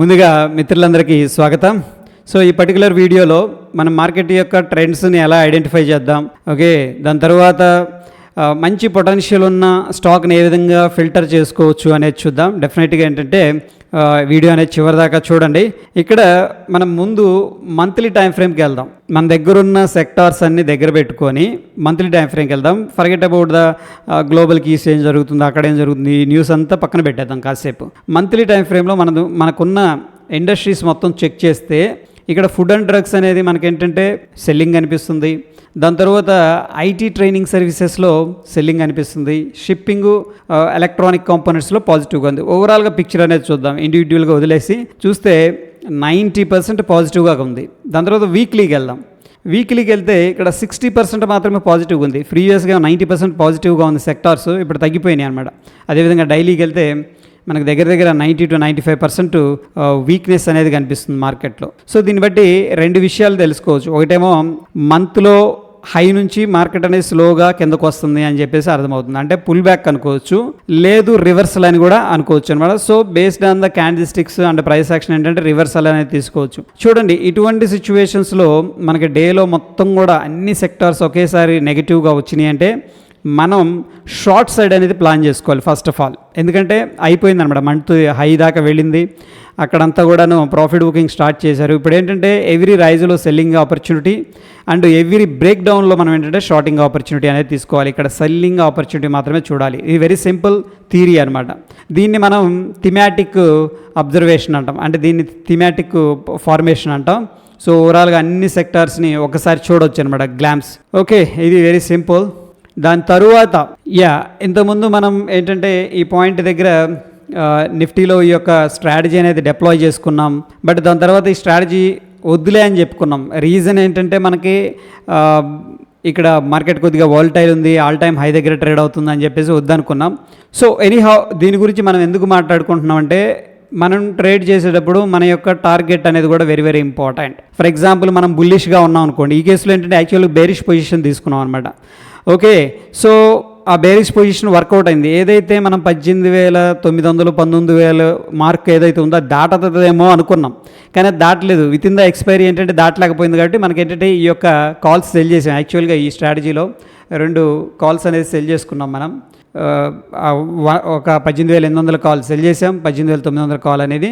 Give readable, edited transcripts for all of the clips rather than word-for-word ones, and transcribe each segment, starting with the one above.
ముందుగా మిత్రులందరికీ స్వాగతం. సో ఈ పర్టికులర్ వీడియోలో మనం మార్కెట్ యొక్క ట్రెండ్స్ని ఎలా ఐడెంటిఫై చేద్దాం, ఓకే, దాని తర్వాత మంచి పొటెన్షియల్ ఉన్న స్టాక్ని ఏ విధంగా ఫిల్టర్ చేసుకోవచ్చు అనేది చూద్దాం. డెఫినెట్గా ఏంటంటే వీడియో అనేది చివరిదాకా చూడండి. ఇక్కడ మనం ముందు మంత్లీ టైం ఫ్రేమ్కి వెళ్దాం. మన దగ్గర ఉన్న సెక్టార్స్ అన్ని దగ్గర పెట్టుకొని మంత్లీ టైం ఫ్రేమ్కి వెళ్దాం. Forget about the global keys ఏం జరుగుతుంది, అక్కడ ఏం జరుగుతుంది, ఈ న్యూస్ అంతా పక్కన పెట్టేద్దాం కాసేపు. మంత్లీ టైం ఫ్రేమ్లో మనకున్న ఇండస్ట్రీస్ మొత్తం చెక్ చేస్తే ఇక్కడ ఫుడ్ అండ్ డ్రగ్స్ అనేది మనకేంటంటే సెల్లింగ్ అనిపిస్తుంది. దాని తర్వాత ఐటీ ట్రైనింగ్ సర్వీసెస్లో సెల్లింగ్ అనిపిస్తుంది. షిప్పింగు, ఎలక్ట్రానిక్ కాంపోనెంట్స్లో పాజిటివ్గా ఉంది. ఓవరాల్గా పిక్చర్ అనేది చూద్దాం. ఇండివిజువల్గా వదిలేసి చూస్తే 90% పాజిటివ్గా ఉంది. దాని తర్వాత వీక్లీకి వెళ్దాం. వీక్లీకి వెళ్తే ఇక్కడ 60% మాత్రమే పాజిటివ్గా ఉంది. ప్రీవియస్గా 90% పాజిటివ్గా ఉంది సెక్టార్స్, ఇప్పుడు తగ్గిపోయినాయి అనమాట. అదేవిధంగా డైలీకి వెళ్తే మనకు దగ్గర 90 to 95% వీక్నెస్ అనేది కనిపిస్తుంది మార్కెట్లో. సో దీన్ని బట్టి రెండు విషయాలు తెలుసుకోవచ్చు. ఒకటేమో మంత్లో హై నుంచి మార్కెట్ అనేది స్లోగా కిందకు వస్తుంది అని చెప్పేసి అర్థమవుతుంది, అంటే పుల్ బ్యాక్ అనుకోవచ్చు, లేదు రివర్సల్ అని కూడా అనుకోవచ్చు అనమాట. So based on the candlesticks and price action ఏంటంటే రివర్సల్ అనేది తీసుకోవచ్చు. చూడండి, ఇటువంటి సిచ్యువేషన్స్లో మనకి డేలో మొత్తం కూడా అన్ని సెక్టార్స్ ఒకేసారి నెగిటివ్గా వచ్చినాయి అంటే మనం షార్ట్ సైడ్ అనేది ప్లాన్ చేసుకోవాలి ఫస్ట్ ఆఫ్ ఆల్. ఎందుకంటే అయిపోయింది అనమాట, మంత్ హై దాకా వెళ్ళింది, అక్కడంతా కూడాను ప్రాఫిట్ బుకింగ్ స్టార్ట్ చేశారు. ఇప్పుడు ఏంటంటే ఎవ్రీ రైజ్లో selling opportunity and every break డౌన్లో మనం ఏంటంటే షార్టింగ్ ఆపర్చునిటీ అనేది తీసుకోవాలి. ఇక్కడ సెల్లింగ్ ఆపర్చునిటీ మాత్రమే చూడాలి. ఇది వెరీ సింపుల్ థియరీ అనమాట. దీన్ని మనం థిమాటిక్ అబ్జర్వేషన్ అంటాం, అంటే దీన్ని థిమాటిక్ ఫార్మేషన్ అంటాం. సో ఓవరాల్గా అన్ని సెక్టార్స్ని ఒకసారి చూడవచ్చు అనమాట, గ్లాన్స్. ఓకే, ఇది వెరీ సింపుల్. దాని తరువాత ఇంతకుముందు మనం ఏంటంటే ఈ పాయింట్ దగ్గర నిఫ్టీలో ఈ యొక్క స్ట్రాటజీ అనేది డిప్లాయ్ చేసుకున్నాం. బట్ దాని తర్వాత ఈ స్ట్రాటజీ వద్దులే అని చెప్పుకున్నాం. రీజన్ ఏంటంటే మనకి ఇక్కడ మార్కెట్ కొద్దిగా వాలటైల్ ఉంది, ఆల్ టైమ్ హై దగ్గర ట్రేడ్ అవుతుంది అని చెప్పేసి వద్దనుకున్నాం. సో ఎనీహౌ దీని గురించి మనం ఎందుకు మాట్లాడుకుంటున్నాం అంటే, మనం ట్రేడ్ చేసేటప్పుడు మన యొక్క టార్గెట్ అనేది కూడా very very important. For example మనం బుల్లిష్గా ఉన్నాం అనుకోండి, ఈ కేసులో ఏంటంటే యాక్చువల్గా బేరిష్ పొజిషన్ తీసుకున్నాం అనమాట. ఓకే, సో ఆ బేరిష్ పొజిషన్ వర్కౌట్ అయింది. ఏదైతే మనం 18,900 19,000 మార్క్ ఏదైతే ఉందో అది దాటదేమో అనుకున్నాం, కానీ అది దాటలేదు. విత్ ఇన్ ద ఎక్స్పైరీ ఏంటంటే దాటలేకపోయింది. కాబట్టి మనకి ఏంటంటే ఈ యొక్క కాల్స్ సెల్ చేసాం. యాక్చువల్గా ఈ స్ట్రాటజీలో 2 కాల్స్ అనేది సెల్ చేసుకున్నాం మనం. ఒక 18,800 కాల్ సెల్ చేసాం, 18,900 కాల్ అనేది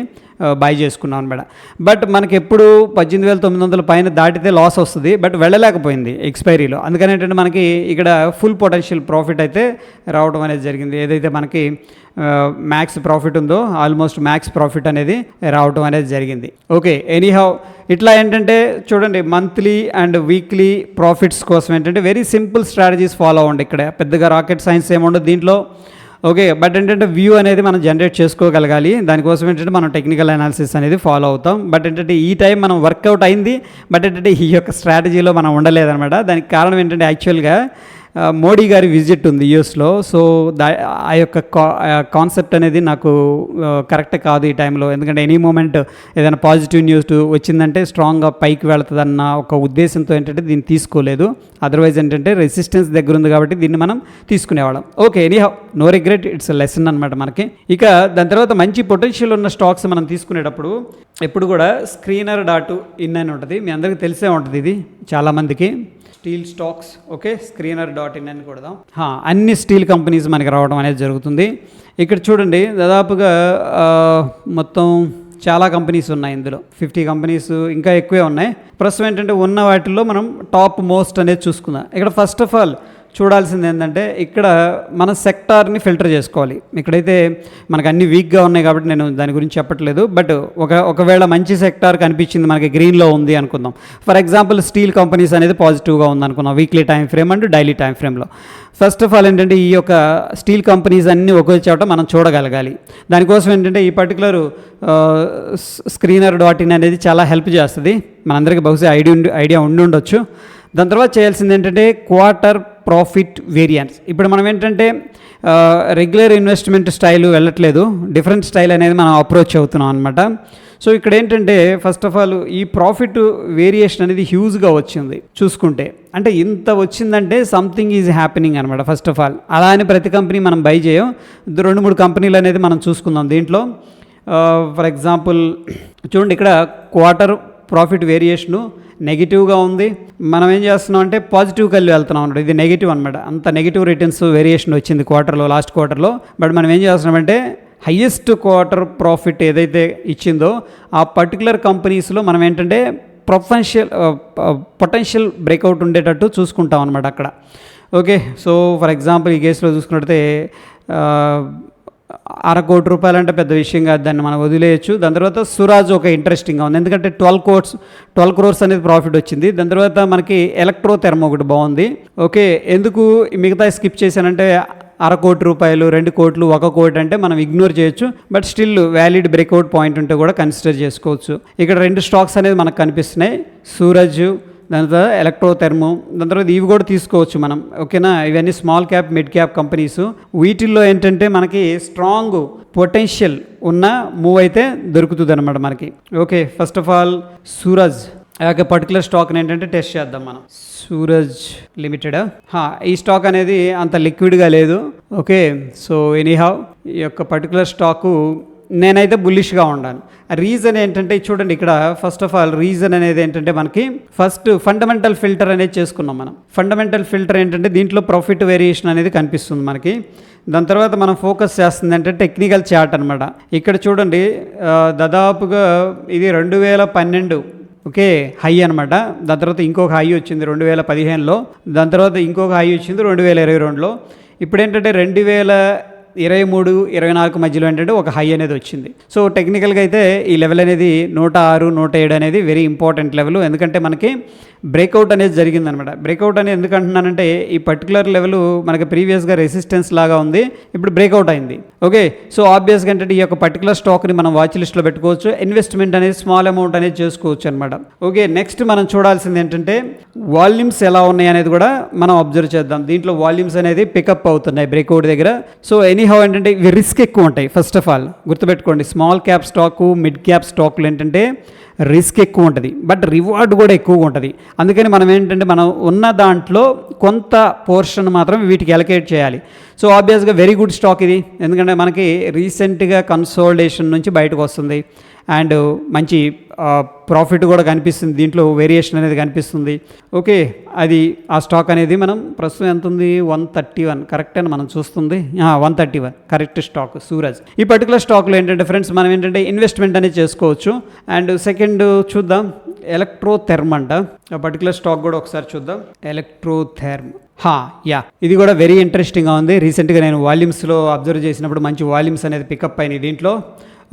బై చేసుకున్నాం అనమాట. బట్ మనకి ఎప్పుడు 18,900 పైన దాటితే లాస్ వస్తుంది, బట్ వెళ్ళలేకపోయింది ఎక్స్పైరీలో. అందుకని ఏంటంటే మనకి ఇక్కడ ఫుల్ పొటెన్షియల్ ప్రాఫిట్ అయితే రావడం అనేది జరిగింది. ఏదైతే మనకి మ్యాక్స్ ప్రాఫిట్ ఉందో ఆల్మోస్ట్ మ్యాక్స్ ప్రాఫిట్ అనేది రావడం అనేది జరిగింది. ఓకే, ఎనీహౌ ఇట్లా ఏంటంటే చూడండి, మంత్లీ అండ్ వీక్లీ ప్రాఫిట్స్ కోసం ఏంటంటే వెరీ సింపుల్ స్ట్రాటజీస్ ఫాలో అవ్వండి. ఇక్కడ పెద్దగా రాకెట్ సైన్స్ ఏముండదు దీంట్లో. ఓకే, బట్ ఏంటంటే వ్యూ అనేది మనం జనరేట్ చేసుకోగలగాలి. దానికోసం ఏంటంటే మనం టెక్నికల్ అనాలిసిస్ అనేది ఫాలో అవుతాం. బట్ ఏంటంటే ఈ టైం మనం వర్కౌట్ అయింది, బట్ ఏంటంటే ఈ యొక్క స్ట్రాటజీలో మనం ఉండలేదన్నమాట. దానికి కారణం ఏంటంటే యాక్చువల్గా మోడీ గారి విజిట్ ఉంది యూఎస్లో. సో ఆ యొక్క కాన్సెప్ట్ అనేది నాకు కరెక్ట్ కాదు ఈ టైంలో. ఎందుకంటే ఎనీ మూమెంట్ ఏదైనా పాజిటివ్ న్యూస్ వచ్చిందంటే స్ట్రాంగ్గా పైకి వెళుతుందన్న ఒక ఉద్దేశంతో ఏంటంటే దీన్ని తీసుకోలేదు. అదర్వైజ్ ఏంటంటే రెసిస్టెన్స్ దగ్గర ఉంది కాబట్టి దీన్ని మనం తీసుకునేవాళ్ళం. Okay, anyhow no regret, it's lesson అనమాట మనకి. ఇక దాని తర్వాత మంచి పొటెన్షియల్ ఉన్న స్టాక్స్ మనం తీసుకునేటప్పుడు ఎప్పుడు కూడా screener.in అని ఉంటుంది. మీ అందరికీ తెలిసే ఉంటుంది ఇది చాలామందికి. స్టీల్ స్టాక్స్, ఓకే, screener.in అని కొడదాం. అన్ని స్టీల్ కంపెనీస్ మనకి రావడం అనేది జరుగుతుంది. ఇక్కడ చూడండి, దాదాపుగా మొత్తం చాలా కంపెనీస్ ఉన్నాయి. ఇందులో 50 కంపెనీస్ ఇంకా ఎక్కువే ఉన్నాయి. ప్రస్తుతం ఏంటంటే ఉన్న వాటిల్లో మనం టాప్ మోస్ట్ అనేది చూసుకుందాం. ఇక్కడ ఫస్ట్ ఆఫ్ ఆల్ చూడాల్సింది ఏంటంటే ఇక్కడ మన సెక్టార్ని ఫిల్టర్ చేసుకోవాలి. ఇక్కడైతే మనకు అన్ని వీక్గా ఉన్నాయి కాబట్టి నేను దాని గురించి చెప్పట్లేదు. బట్ ఒకవేళ మంచి సెక్టార్ కనిపించింది, మనకి గ్రీన్లో ఉంది అనుకుందాం. ఫర్ ఎగ్జాంపుల్ స్టీల్ కంపెనీస్ అనేది పాజిటివ్గా ఉంది అనుకుందాం, weekly time frame and daily time ఫ్రేమ్లో. ఫస్ట్ ఆఫ్ ఆల్ ఏంటంటే ఈ యొక్క స్టీల్ కంపెనీస్ అన్నీ ఒకే చోట మనం చూడగలగాలి. దానికోసం ఏంటంటే ఈ పర్టికులర్ screener.in అనేది చాలా హెల్ప్ చేస్తుంది. మనందరికీ బహుశా ఐడియా ఉండి ఉండొచ్చు. దాని తర్వాత చేయాల్సింది ఏంటంటే క్వార్టర్ ప్రాఫిట్ వేరియన్స్. ఇప్పుడు మనం ఏంటంటే రెగ్యులర్ ఇన్వెస్ట్మెంట్ స్టైల్ వెళ్ళట్లేదు, డిఫరెంట్ స్టైల్ అనేది మనం అప్రోచ్ అవుతున్నాం అనమాట. సో ఇక్కడ ఏంటంటే ఫస్ట్ ఆఫ్ ఆల్ ఈ ప్రాఫిట్ వేరియేషన్ అనేది హ్యూజ్గా వచ్చింది చూసుకుంటే. అంటే ఇంత వచ్చిందంటే సంథింగ్ ఈజ్ హ్యాపెనింగ్ అనమాట. ఫస్ట్ ఆఫ్ ఆల్ అలా అని ప్రతి కంపెనీ మనం బై చేయం. 2-3 కంపెనీలు అనేది మనం చూసుకుందాం. దీంట్లో ఫర్ ఎగ్జాంపుల్ చూడండి, ఇక్కడ క్వార్టర్ ప్రాఫిట్ వేరియేషను నెగిటివ్గా ఉంది. మనం ఏం చేస్తున్నాం అంటే పాజిటివ్కి వెళ్ళి వెళ్తున్నాం అన్నమాట. ఇది నెగిటివ్ అనమాట. అంత నెగిటివ్ రిటర్న్స్ వేరియేషన్ వచ్చింది క్వార్టర్లో, లాస్ట్ క్వార్టర్లో. బట్ మనం ఏం చేస్తున్నామంటే హయ్యెస్ట్ క్వార్టర్ ప్రాఫిట్ ఏదైతే ఇచ్చిందో ఆ పర్టికులర్ కంపెనీస్లో మనం ఏంటంటే పొటెన్షియల్ బ్రేక్అవుట్ ఉండేటట్టు చూసుకుంటాం అనమాట అక్కడ. ఓకే, సో ఫర్ ఎగ్జాంపుల్ ఈ కేసులో చూసుకున్నట్లయితే 1/2 కోటి రూపాయలు అంటే పెద్ద విషయం కాదు, దాన్ని మనం వదిలేయచ్చు. దాని తర్వాత సురాజ్ ఒక ఇంట్రెస్టింగ్గా ఉంది, ఎందుకంటే 12 crores అనేది ప్రాఫిట్ వచ్చింది. దాని తర్వాత మనకి ఎలక్ట్రో థెర్మో ఒకటి బాగుంది. ఓకే, ఎందుకు మిగతా స్కిప్ చేశానంటే 1/2 కోటి రూపాయలు, 2 కోట్లు, 1 కోటి అంటే మనం ఇగ్నోర్ చేయొచ్చు. But still valid breakout point ఉంటే కూడా కన్సిడర్ చేసుకోవచ్చు. ఇక్కడ 2 స్టాక్స్ అనేది మనకు కనిపిస్తున్నాయి, సూరజ్, దాని తర్వాత ఎలక్ట్రో థెర్మో. దాని తర్వాత ఇవి కూడా తీసుకోవచ్చు మనం. ఓకేనా, ఇవన్నీ small cap, mid cap companies. వీటిల్లో ఏంటంటే మనకి స్ట్రాంగ్ పొటెన్షియల్ ఉన్న మూవ్ అయితే దొరుకుతుంది అనమాట మనకి. Okay, first of all Suraj ఒక పర్టికులర్ స్టాక్ని ఏంటంటే టెస్ట్ చేద్దాం మనం. సూరజ్ లిమిటెడ్, ఈ స్టాక్ అనేది అంత లిక్విడ్గా లేదు. ఓకే, సో ఎనీహౌ ఈ యొక్క పర్టికులర్ స్టాకు నేనైతే బుల్లిష్గా ఉన్నాను. రీజన్ ఏంటంటే చూడండి, ఇక్కడ ఫస్ట్ ఆఫ్ ఆల్ రీజన్ అనేది ఏంటంటే మనకి ఫస్ట్ ఫండమెంటల్ ఫిల్టర్ అనేది చేసుకున్నాం మనం. ఫండమెంటల్ ఫిల్టర్ ఏంటంటే దీంట్లో ప్రాఫిట్ వేరియేషన్ అనేది కనిపిస్తుంది మనకి. దాని తర్వాత మనం ఫోకస్ చేస్తుంది అంటే టెక్నికల్ చార్ట్ అనమాట. ఇక్కడ చూడండి, దాదాపుగా ఇది 2012 ఓకే హై అనమాట. దాని తర్వాత ఇంకొక హై వచ్చింది 2015లో. దాని తర్వాత ఇంకొక హై వచ్చింది 2022లో. ఇప్పుడు ఏంటంటే 2023-24 మధ్యలో ఏంటంటే ఒక హై అనేది వచ్చింది. సో టెక్నికల్గా అయితే ఈ లెవెల్ అనేది 106, 107 అనేది వెరీ ఇంపార్టెంట్ లెవెల్. ఎందుకంటే మనకి బ్రేక్అవుట్ అనేది జరిగిందనమాట. బ్రేక్అవుట్ అనేది ఎందుకు అంటున్నానంటే ఈ పర్టికులర్ లెవెల్ మనకి ప్రీవియస్గా రెసిస్టెన్స్ లాగా ఉంది, ఇప్పుడు బ్రేక్అవుట్ అయింది. ఓకే, సో ఆబ్వియస్గా ఏంటంటే ఈ యొక్క పర్టికులర్ స్టాక్ని మనం వాచ్ లిస్ట్లో పెట్టుకోవచ్చు. ఇన్వెస్ట్మెంట్ అనేది స్మాల్ అమౌంట్ అనేది చేసుకోవచ్చు అనమాట. ఓకే, నెక్స్ట్ మనం చూడాల్సింది ఏంటంటే వాల్యూమ్స్ ఎలా ఉన్నాయి అనేది కూడా మనం అబ్జర్వ్ చేద్దాం. దీంట్లో వాల్యూమ్స్ అనేది పికప్ అవుతున్నాయి బ్రేక్అవుట్ దగ్గర. సో ఎనీహౌ ఏంటంటే ఇవి రిస్క్ ఎక్కువ ఉంటాయి. ఫస్ట్ ఆఫ్ ఆల్ గుర్తుపెట్టుకోండి, small cap stock, mid cap స్టాకులు ఏంటంటే రిస్క్ ఎక్కువ ఉంటుంది, బట్ రివార్డ్ కూడా ఎక్కువగా ఉంటుంది. అందుకని మనం ఏంటంటే మనం ఉన్న దాంట్లో కొంత పోర్షన్ మాత్రం వీటికి అలొకేట్ చేయాలి. సో ఆబ్వియస్గా వెరీ గుడ్ స్టాక్ ఇది, ఎందుకంటే మనకి రీసెంట్గా కన్సోలిడేషన్ నుంచి బయటకు వస్తుంది అండ్ మంచి ప్రాఫిట్ కూడా కనిపిస్తుంది, దీంట్లో వేరియేషన్ అనేది కనిపిస్తుంది. ఓకే, అది ఆ స్టాక్ అనేది మనం ప్రస్తుతం ఎంత ఉంది 131 కరెక్ట్ అని మనం చూస్తుంది. 131 కరెక్ట్ స్టాక్ సూరజ్. ఈ పర్టికులర్ స్టాక్లో ఏంటంటే ఫ్రెండ్స్ మనం ఏంటంటే ఇన్వెస్ట్మెంట్ అనేది చేసుకోవచ్చు. అండ్ సెకండ్ చూద్దాం, ఎలక్ట్రో థెర్మ్ అంట. ఆ పర్టికులర్ స్టాక్ కూడా ఒకసారి చూద్దాం, ఎలక్ట్రో థెర్మ్. ఇది కూడా వెరీ ఇంట్రెస్టింగ్గా ఉంది. రీసెంట్గా నేను వాల్యూమ్స్లో అబ్జర్వ్ చేసినప్పుడు మంచి వాల్యూమ్స్ అనేది పికప్ అయినాయి దీంట్లో.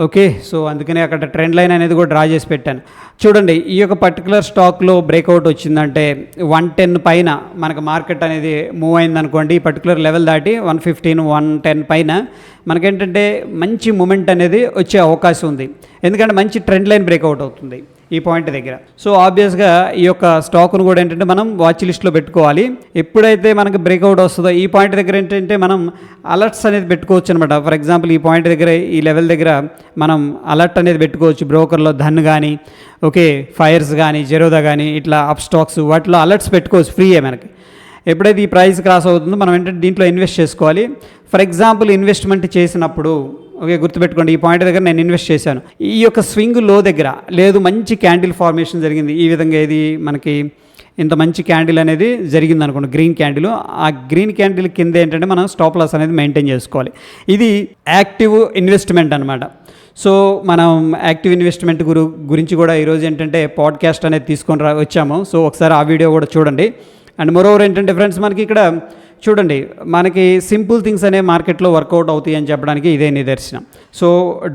ఓకే, సో అందుకనే అక్కడ ట్రెండ్ లైన్ అనేది కూడా డ్రా చేసి పెట్టాను. చూడండి, ఈ యొక్క పర్టికులర్ స్టాక్లో బ్రేక్అవుట్ వచ్చిందంటే 110 పైన మనకు మార్కెట్ అనేది మూవ్ అయిందనుకోండి, ఈ పర్టికులర్ లెవెల్ దాటి 115, 110 పైన మనకేంటంటే మంచి మూమెంట్ అనేది వచ్చే అవకాశం ఉంది. ఎందుకంటే మంచి ట్రెండ్ లైన్ బ్రేక్అవుట్ అవుతుంది ఈ పాయింట్ దగ్గర. సో ఆబ్వియస్గా ఈ యొక్క స్టాక్ను కూడా ఏంటంటే మనం వాచ్ లిస్ట్లో పెట్టుకోవాలి. ఎప్పుడైతే మనకు బ్రేక్అవుట్ వస్తుందో ఈ పాయింట్ దగ్గర ఏంటంటే మనం అలర్ట్స్ అనేది పెట్టుకోవచ్చు అనమాట. ఫర్ ఎగ్జాంపుల్ ఈ పాయింట్ దగ్గర, ఈ లెవెల్ దగ్గర మనం అలర్ట్ అనేది పెట్టుకోవచ్చు. బ్రోకర్లో ధన్ కానీ, ఓకే ఫైర్స్ కానీ, జెరోదా కానీ, ఇట్లా అప్ స్టాక్స్ వాటిలో అలర్ట్స్ పెట్టుకోవచ్చు ఫ్రీయే మనకి. ఎప్పుడైతే ఈ ప్రైస్ క్రాస్ అవుతుందో మనం ఏంటంటే దీంట్లో ఇన్వెస్ట్ చేసుకోవాలి. ఫర్ ఎగ్జాంపుల్ ఇన్వెస్ట్మెంట్ చేసినప్పుడు ఓకే గుర్తుపెట్టుకోండి, ఈ పాయింట్ దగ్గర నేను ఇన్వెస్ట్ చేశాను, ఈ యొక్క స్వింగ్ లో దగ్గర లేదు, మంచి క్యాండిల్ ఫార్మేషన్ జరిగింది. ఈ విధంగా ఇది మనకి ఇంత మంచి క్యాండిల్ అనేది జరిగింది అనుకోండి, గ్రీన్ క్యాండిల్. ఆ గ్రీన్ క్యాండిల్ కింద ఏంటంటే మనం స్టాప్ లాస్ అనేది మెయింటైన్ చేసుకోవాలి. ఇది యాక్టివ్ ఇన్వెస్ట్మెంట్ అనమాట. సో మనం యాక్టివ్ ఇన్వెస్ట్మెంట్ గురించి కూడా ఈరోజు ఏంటంటే పాడ్కాస్ట్ అనేది తీసుకొని వచ్చాము. సో ఒకసారి ఆ వీడియో కూడా చూడండి. అండ్ మోరోవర్ ఏంటంటే ఫ్రెండ్స్ మనకి ఇక్కడ చూడండి, మనకి సింపుల్ థింగ్స్ అనే మార్కెట్లో వర్కౌట్ అవుతాయి అని చెప్పడానికి ఇదే నిదర్శనం. So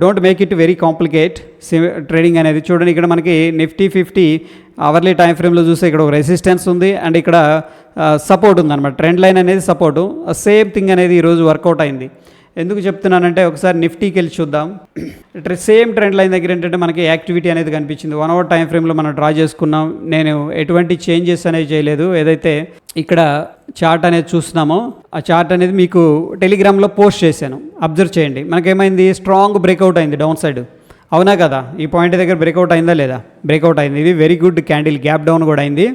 don't make it very complicate trading అనేది. చూడండి, ఇక్కడ మనకి నిఫ్టీ 50 అవర్లీ టైం ఫ్రేమ్లో చూస్తే ఇక్కడ ఒక రెసిస్టెన్స్ ఉంది అండ్ ఇక్కడ సపోర్ట్ ఉందన్నమాట. ట్రెండ్ లైన్ అనేది సపోర్టు, సేమ్ థింగ్ అనేది ఈరోజు వర్కౌట్ అయింది. ఎందుకు చెప్తున్నానంటే ఒకసారి నిఫ్టీకి వెళ్ళి చూద్దాం. సేమ్ ట్రెండ్ లైన్ దగ్గర ఏంటంటే మనకి యాక్టివిటీ అనేది కనిపించింది. 1 అవర్ టైం ఫ్రేమ్లో మనం డ్రా చేసుకున్నాం. నేను ఎటువంటి చేంజెస్ అనేది చేయలేదు. ఏదైతే ఇక్కడ చార్ట్ అనేది చూస్తున్నామో ఆ చార్ట్ అనేది మీకు టెలిగ్రామ్లో పోస్ట్ చేశాను, అబ్జర్వ్ చేయండి. మనకేమైంది, స్ట్రాంగ్ బ్రేక్అవుట్ అయింది డౌన్ సైడ్, అవునా కదా? ఈ పాయింట్ దగ్గర బ్రేక్అవుట్ అయిందా లేదా? బ్రేక్అవుట్ అయింది. ఇది very good candle, gap down కూడా అయింది.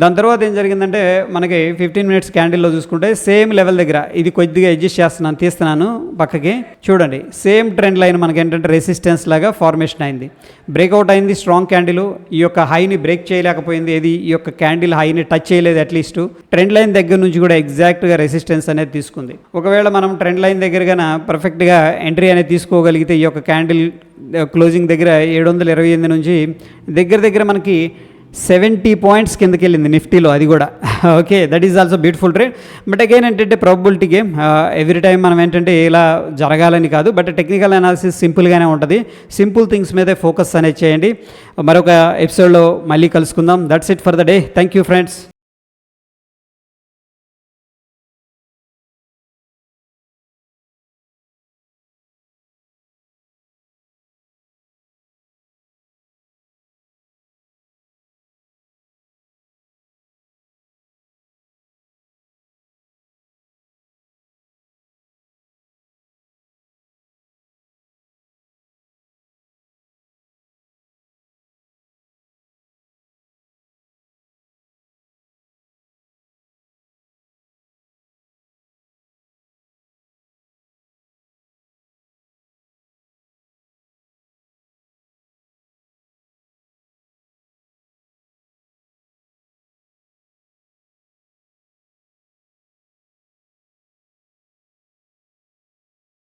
దాని తర్వాత ఏం జరిగిందంటే మనకి 15 మినిట్స్ క్యాండిల్లో చూసుకుంటే సేమ్ లెవెల్ దగ్గర ఇది కొద్దిగా అడ్జస్ట్ చేస్తున్నాను, తీస్తున్నాను పక్కకి, చూడండి సేమ్ ట్రెండ్ లైన్ మనకి ఏంటంటే రెసిస్టెన్స్ లాగా ఫార్మేషన్ అయింది, బ్రేక్అవుట్ అయింది. స్ట్రాంగ్ క్యాండిల్ ఈ యొక్క హైని బ్రేక్ చేయలేకపోయింది, ఏది ఈ యొక్క క్యాండిల్ హైని టచ్ చేయలేదు. అట్లీస్ట్ ట్రెండ్ లైన్ దగ్గర నుంచి కూడా ఎగ్జాక్ట్గా రెసిస్టెన్స్ అనేది తీసుకుంది. ఒకవేళ మనం ట్రెండ్ లైన్ దగ్గర కన్నా పర్ఫెక్ట్గా ఎంట్రీ అనేది తీసుకోగలిగితే ఈ యొక్క క్యాండిల్ క్లోజింగ్ దగ్గర 728 నుంచి దగ్గర మనకి 70 పాయింట్స్ కిందకి వెళ్ళింది నిఫ్టీలో, అది కూడా. Okay, that is also beautiful trade. But again ఏంటంటే ప్రాబబిలిటీ గేమ్, ఎవ్రీ టైం మనం ఏంటంటే ఇలా జరగాలని కాదు, బట్ టెక్నికల్ అనాలిసిస్ సింపుల్గానే ఉంటుంది. సింపుల్ థింగ్స్ మీదే ఫోకస్ అనేది చేయండి. మరొక ఎపిసోడ్లో మళ్ళీ కలుసుకుందాం. That's it for the day. Thank you friends.